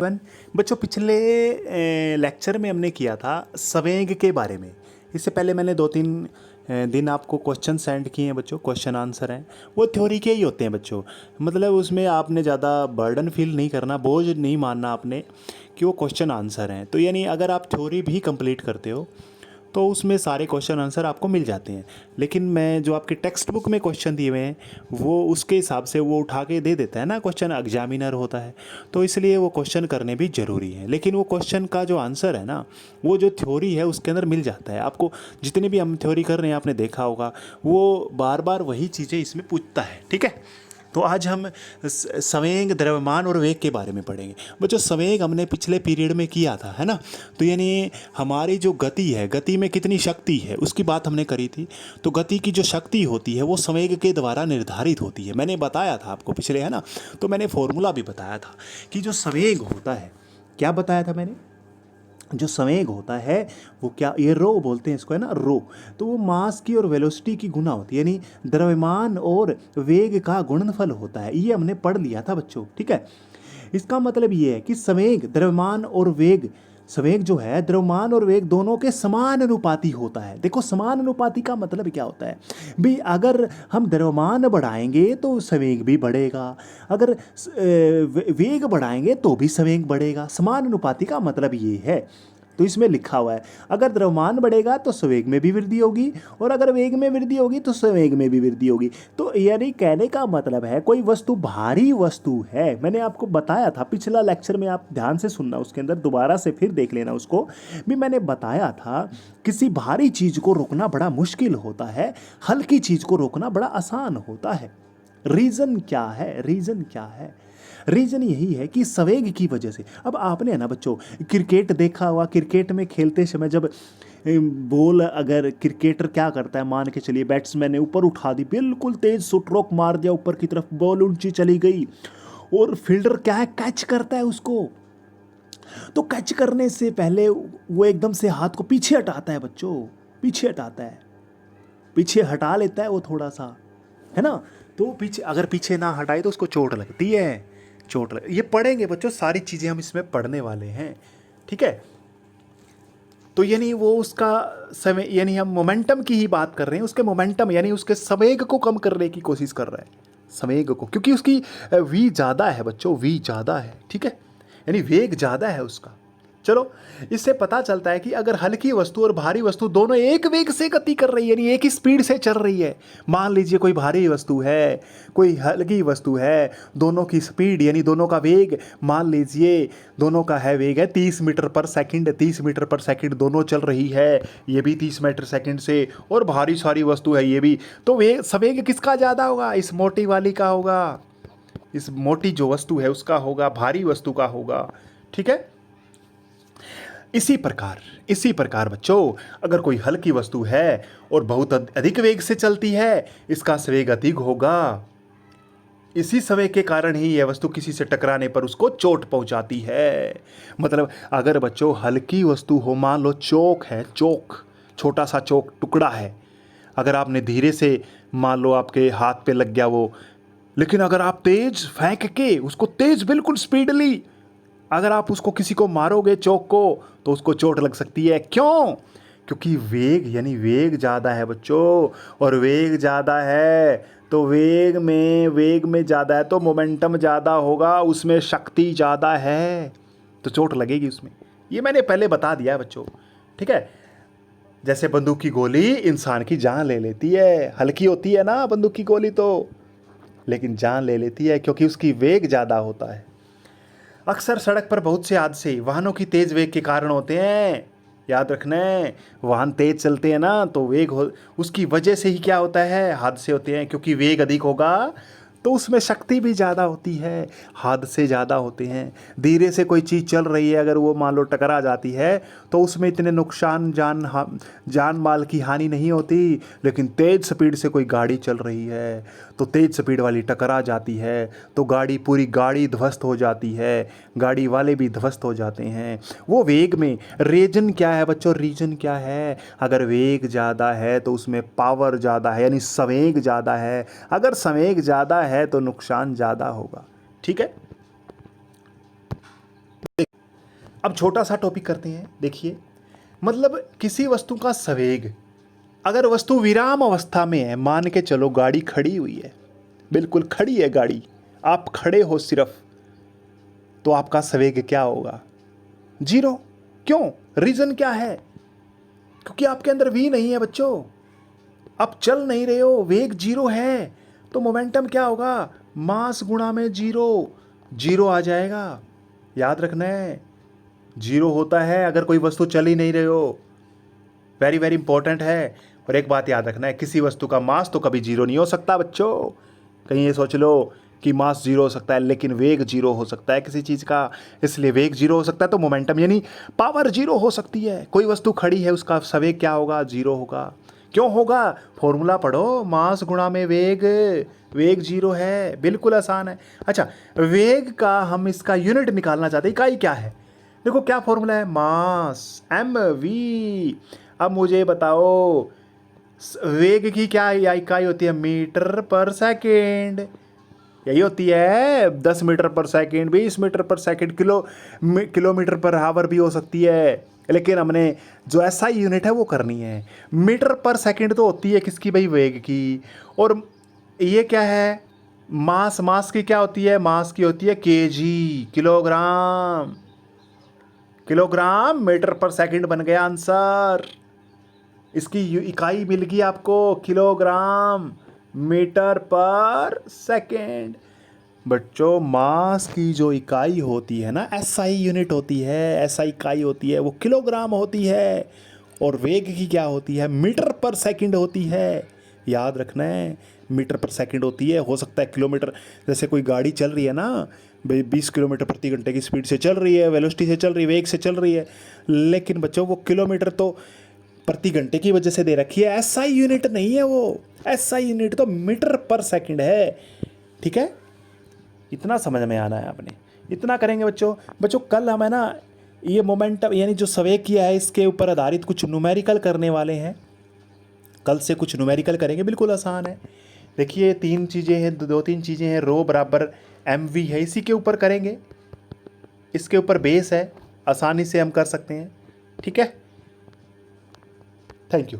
One बच्चों, पिछले lecture में हमने किया था संवेग के बारे में। इससे पहले मैंने 2-3 दिन आपको क्वेश्चन सेंड किए हैं बच्चों, क्वेश्चन आंसर हैं। वो थ्योरी के ही होते हैं बच्चों, मतलब उसमें आपने ज़्यादा बर्डन फील नहीं करना, बोझ नहीं मानना आपने कि वो क्वेश्चन आंसर हैं। तो यानी अगर आप थ्योरी भी कंप्लीट करते हो तो उसमें सारे क्वेश्चन आंसर आपको मिल जाते हैं। लेकिन मैं जो आपके टेक्स्ट बुक में क्वेश्चन दिए हुए हैं वो उसके हिसाब से वो उठा के दे देता है ना, क्वेश्चन एग्जामिनर होता है, तो इसलिए वो क्वेश्चन करने भी ज़रूरी है। लेकिन वो क्वेश्चन का जो आंसर है ना, वो जो थ्योरी है उसके अंदर मिल जाता है आपको। जितने भी हम थ्योरी कर रहे हैं आपने देखा होगा, वो बार बार वही चीज़ें इसमें पूछता है। ठीक है, तो आज हम संवेग, द्रव्यमान और वेग के बारे में पढ़ेंगे बच्चों। संवेग हमने पिछले पीरियड में किया था, है ना। तो यानी हमारी जो गति है, गति में कितनी शक्ति है उसकी बात हमने करी थी। तो गति की जो शक्ति होती है वो संवेग के द्वारा निर्धारित होती है, मैंने बताया था आपको पिछले, है ना। तो मैंने फॉर्मूला भी बताया था कि जो संवेग होता है, क्या बताया था मैंने, जो संवेग होता है वो क्या, ये रो बोलते हैं इसको, है ना, रो। तो वो मास की और वेलोसिटी की गुना होती है, यानी द्रव्यमान और वेग का गुणनफल होता है। ये हमने पढ़ लिया था बच्चों। ठीक है, इसका मतलब ये है कि संवेग, द्रव्यमान और वेग, संवेग जो है द्रव्यमान और वेग दोनों के समानुपाती होता है। देखो समानुपाती का मतलब क्या होता है भी, अगर हम द्रव्यमान बढ़ाएंगे तो संवेग भी बढ़ेगा, अगर वेग बढ़ाएंगे तो भी संवेग बढ़ेगा। समानुपाती का मतलब ये है। तो इसमें लिखा हुआ है अगर द्रव्यमान बढ़ेगा तो संवेग में भी वृद्धि होगी, और अगर वेग में वृद्धि होगी तो संवेग में भी वृद्धि होगी। तो यानी कहने का मतलब है कोई वस्तु भारी वस्तु है, मैंने आपको बताया था पिछला लेक्चर में, आप ध्यान से सुनना, उसके अंदर दोबारा से फिर देख लेना उसको भी। मैंने बताया था किसी भारी चीज को रोकना बड़ा मुश्किल होता है, हल्की चीज को रोकना बड़ा आसान होता है। रीजन क्या है, रीजन क्या है, रीजन यही है कि संवेग की वजह से। अब आपने है ना बच्चों क्रिकेट देखा हुआ, क्रिकेट में खेलते समय जब बॉल, अगर क्रिकेटर क्या करता है, मान के चलिए बैट्समैन ने ऊपर उठा दी, बिल्कुल तेज स्ट्रोक मार दिया ऊपर की तरफ, बॉल ऊंची चली गई, और फील्डर क्या है, कैच करता है उसको। तो कैच करने से पहले वो एकदम से हाथ को पीछे हटाता है बच्चों, पीछे हटाता है, पीछे हटा लेता है वो थोड़ा सा, है ना। तो पीछे, अगर पीछे ना हटाए तो उसको चोट लगती है, चोट लग, ये पढ़ेंगे बच्चों, सारी चीज़ें हम इसमें पढ़ने वाले हैं। ठीक है, तो यानी वो उसका समय, यानी हम मोमेंटम की ही बात कर रहे हैं, उसके मोमेंटम यानी उसके संवेग को कम करने की कोशिश कर रहा है, संवेग को, क्योंकि उसकी वी ज़्यादा है बच्चों, वी ज़्यादा है। ठीक है, यानी वेग ज़्यादा है उसका। चलो, इससे पता चलता है कि अगर हल्की वस्तु और भारी वस्तु दोनों एक वेग से गति कर रही है, यानी एक ही स्पीड से चल रही है। मान लीजिए कोई भारी वस्तु है, कोई हल्की वस्तु है, दोनों की स्पीड यानी दोनों का वेग, मान लीजिए दोनों का है वेग है 30 मीटर पर सेकंड, 30 मीटर पर सेकंड दोनों चल रही है, ये भी 30 मीटर सेकंड से, और भारी सारी वस्तु है ये भी। तो वेग, सवेग किसका ज़्यादा होगा, इस मोटी वाली का होगा, इस मोटी जो वस्तु है उसका होगा, भारी वस्तु का होगा। ठीक है, इसी प्रकार बच्चों, अगर कोई हल्की वस्तु है और बहुत अधिक वेग से चलती है, इसका संवेग अधिक होगा। इसी संवेग के कारण ही यह वस्तु किसी से टकराने पर उसको चोट पहुंचाती है। मतलब अगर बच्चों हल्की वस्तु हो, मान लो चौक है, चौक, छोटा सा चौक टुकड़ा है, अगर आपने धीरे से, मान लो आपके हाथ पे लग गया वो, लेकिन अगर आप तेज फेंक के उसको, तेज बिल्कुल स्पीडली अगर आप उसको किसी को मारोगे चौक को, तो उसको चोट लग सकती है। क्यों? क्योंकि वेग, यानी वेग ज़्यादा है बच्चों, और वेग ज़्यादा है तो वेग में ज़्यादा है तो मोमेंटम ज़्यादा होगा, उसमें शक्ति ज़्यादा है तो चोट लगेगी उसमें। ये मैंने पहले बता दिया है बच्चों। ठीक है, जैसे बंदूक की गोली इंसान की जान ले लेती है, हल्की होती है ना बंदूक की गोली तो, लेकिन जान ले लेती है क्योंकि उसकी वेग ज़्यादा होता है। अक्सर सड़क पर बहुत से हादसे वाहनों की तेज वेग के कारण होते हैं। याद रखना है, वाहन तेज चलते हैं ना तो वेग हो, उसकी वजह से ही क्या होता है, हादसे होते हैं, क्योंकि वेग अधिक होगा तो उसमें शक्ति भी ज़्यादा होती है, हादसे ज़्यादा होते हैं। धीरे से कोई चीज़ चल रही है, अगर वो मान लो टकरा जाती है तो उसमें इतने नुकसान, जान माल की हानि नहीं होती। लेकिन तेज़ स्पीड से कोई गाड़ी चल रही है तो तेज़ स्पीड वाली टकरा जाती है तो गाड़ी, पूरी गाड़ी ध्वस्त हो जाती है, गाड़ी वाले भी ध्वस्त हो जाते हैं। वो वेग में, रीजन क्या है बच्चों, रीजन क्या है, अगर वेग ज़्यादा है तो उसमें पावर ज़्यादा है, यानी संवेग ज़्यादा है। अगर संवेग ज़्यादा है तो नुकसान ज़्यादा होगा। ठीक है। अब छोटा सा टॉपिक करते हैं। देखिए, मतलब किसी वस्तु का संवेग, अगर वस्तु विराम अवस्था में है, मान के चलो गाड़ी खड़ी हुई है, बिल्कुल खड़ी है गाड़ी, आप खड़े हो सिर्फ, तो आपका संवेग क्या होगा? 0। क्यों? रीजन क्या है? क्योंकि आपके अंदर वी नहीं है बच्चों, आप चल नहीं रहे हो, वेग 0 है। तो मोमेंटम क्या होगा? मास गुणा में 0 आ जाएगा। याद रखना है, 0 होता है अगर कोई वस्तु चल ही नहीं रहे हो। वेरी वेरी इंपॉर्टेंट है। और एक बात याद रखना है, किसी वस्तु का मास तो कभी 0 नहीं हो सकता बच्चों। कहीं ये सोच लो कि मास 0 हो सकता है लेकिन वेग 0 हो सकता है किसी चीज़ का, इसलिए वेग 0 हो सकता है, तो मोमेंटम यानी पावर 0 हो सकती है। कोई वस्तु खड़ी है, उसका संवेग क्या होगा? 0 होगा। क्यों होगा? फॉर्मूला पढ़ो, मास गुणा में वेग, वेग 0 है, बिल्कुल आसान है। अच्छा, वेग का हम इसका यूनिट निकालना चाहते हैं, इकाई क्या है? देखो क्या फॉर्मूला है, मास mv। अब मुझे बताओ, वेग की क्या इकाई होती है? मीटर पर सेकेंड। यही होती है, 10 मीटर पर सेकेंड, 20 मीटर पर सेकेंड, किलोमीटर पर आवर भी हो सकती है, लेकिन हमने जो SI यूनिट है वो करनी है। मीटर पर सेकेंड तो होती है किसकी भाई? वेग की। और ये क्या है? मास। मास की क्या होती है? मास की होती है केजी, किलोग्राम। किलोग्राम मीटर पर सेकंड बन गया आंसर। इसकी इकाई मिल गई आपको, किलोग्राम मीटर पर सेकंड। बच्चों, मास की जो इकाई होती है ना, SI यूनिट होती है, SI इकाई होती है, वो किलोग्राम होती है। और वेग की क्या होती है? मीटर पर सेकंड होती है। याद रखना है, मीटर पर सेकंड होती है। हो सकता है किलोमीटर, जैसे कोई गाड़ी चल रही है ना, 20 किलोमीटर प्रति घंटे की स्पीड से चल रही है, वेलोसिटी से चल रही है, वेग से चल रही है, लेकिन बच्चों वो किलोमीटर तो प्रति घंटे की वजह से दे रखी है, SI यूनिट नहीं है वो। SI यूनिट तो मीटर पर सेकंड है। ठीक है, इतना समझ में आना है आपने, इतना करेंगे बच्चों। बच्चों कल हम है ना, ये मोमेंटम यानी जो संवेग किया है इसके ऊपर आधारित कुछ न्यूमेरिकल करने वाले हैं। कल से कुछ न्यूमेरिकल करेंगे, बिल्कुल आसान है। देखिए 3 चीज़ें हैं, 2-3 चीज़ें हैं। रो बराबर mv है, इसी के ऊपर करेंगे, इसके ऊपर बेस है, आसानी से हम कर सकते हैं। ठीक है, थैंक यू।